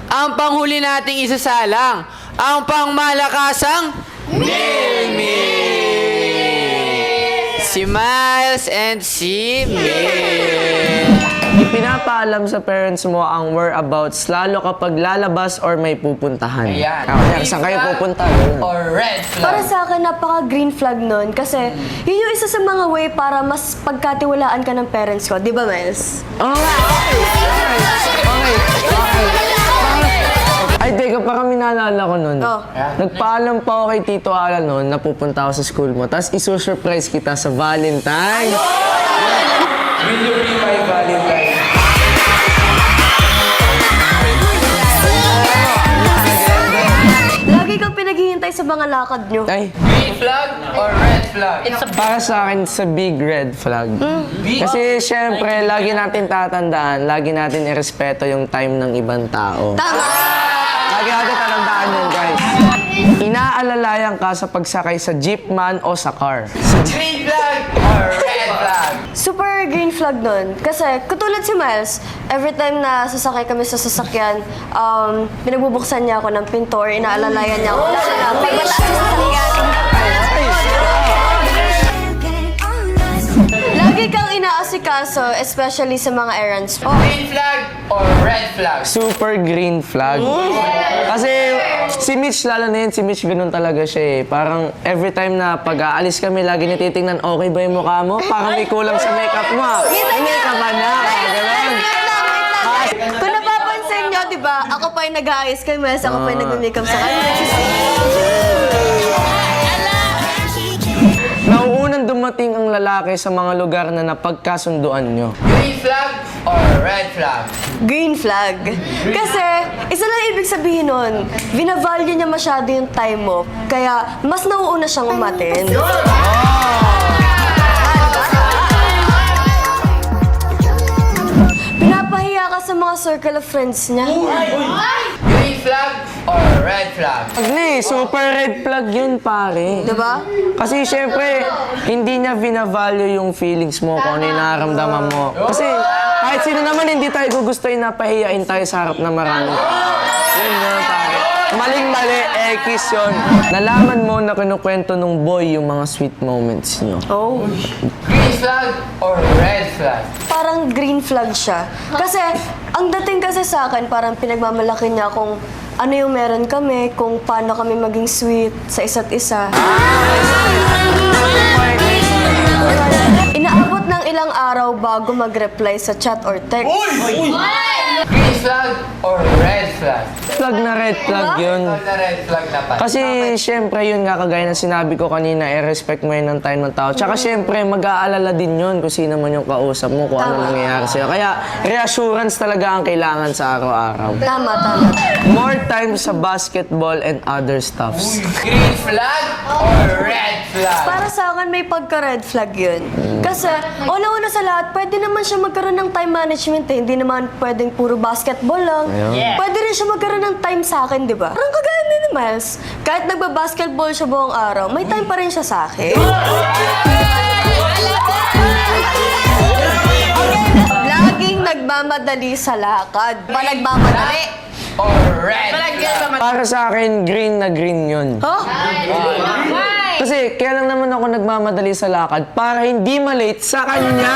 ang panghuli nating isasalang, ang pangmalakasang Milmi! Si Miles and si Mil. Ipinapaalam sa parents mo ang whereabouts lalo kapag lalabas or may pupuntahan. Ayan. Kaya saan kayo pupunta? Or red flag. Para sa akin, napaka-green flag nun. Kasi, yun yung isa sa mga way para mas pagkatiwalaan ka ng parents ko. Di ba, Miles? Oo nga! Okay. Ay, teka, para minalala ko nun. Oh. Nagpaalam pa ako kay Tito Alan nun na pupunta ako sa school mo. Tapos isusurprise kita sa Valentine's. Will you be my Valentine? Lagi kang pinaghihintay sa mga lakad nyo. Ay, Green flag or red flag? para sa akin, sa big red flag. Kasi syempre, lagi natin tatandaan, lagi natin irespeto yung time ng ibang tao. Tama! Lagi natin tatandaan yun, guys. Inaalalayan ka sa pagsakay sa jeep man o sa car. Green flag or red flag? Super green flag nun. Kasi, katulad si Miles, every time na sasakay kami sa sasakyan, pinagbubuksan niya ako ng pinto or inaalalayan niya ako. Lalo na, pag mataas sa sasakyan. Lagi kang inaasikaso, especially sa mga errands po. Green flag or red flag? Super green flag. Kasi si Mitch, lalo na yun, si Mitch ganun talaga siya eh. Parang every time na pag-aalis kami, lagi niya titingnan, okay ba yung mukha mo? Parang may kulang sa makeup mo. Hindi ka ba na? Ganun. Kung napapansin nyo, di ba, ako pa yung nag-aayos kay Miles, ako pa yung nag-makeup sa kanya. Nauunang dumating ang lalaki sa mga lugar na napagkasunduan nyo. Green flag or red flag? Green flag. Kasi, isa lang ibig sabihin nun, binavalue niya masyado yung time mo, kaya mas nauuna siyang umattend. Pinapahiya ka sa mga circle of friends niya. Green flag or red flag? Agni, super red flag yun, pare. Diba? Kasi syempre, hindi niya binavalue yung feelings mo kung ano yung nararamdaman mo. Kasi kahit sino naman hindi tayo gugustuhin na pahiyain tayo sa harap na marami. Yun yun, pare. Maling-mali, X yun. Nalaman mo na kinukwento nung boy yung mga sweet moments niyo. Oh. Green flag or red flag? Parang green flag siya. Kasi, ang dating kasi sa akin, parang pinagmamalaki niya kung ano yung meron kami, kung paano kami maging sweet sa isa't isa. Inaabot ng ilang araw bago mag-reply sa chat or text. Green flag or red flag? Flag na red flag yun. Red na red flag na pa. Kasi syempre yun nga kagaya ng sinabi ko kanina, i-respect mo yun ng time ng tao. Tsaka syempre mag-aalala din yun kung sino man yung kausap mo, kung ano nangyayari sa'yo. Kaya reassurance talaga ang kailangan sa araw-araw. Tama, tama. More time sa basketball and other stuffs. Green flag or red flag? Para sa akin, may pagka-red flag yun. Kasi, una-una sa lahat, pwede naman siya magkaroon ng time management eh. Hindi naman pwedeng puro basketball lang. Pwede rin siya magkaroon ng time sa akin, di ba? Parang kagaya ni Miles. Kahit nagba-basketball siya buong araw, may time pa rin siya sa akin. Laging nagmamadali sa lakad. Ba nagmamadali? Or red flag? Para sa akin, green na green yun. Huh? Kasi kaya lang naman ako nagmamadali sa lakad para hindi malate sa kanya.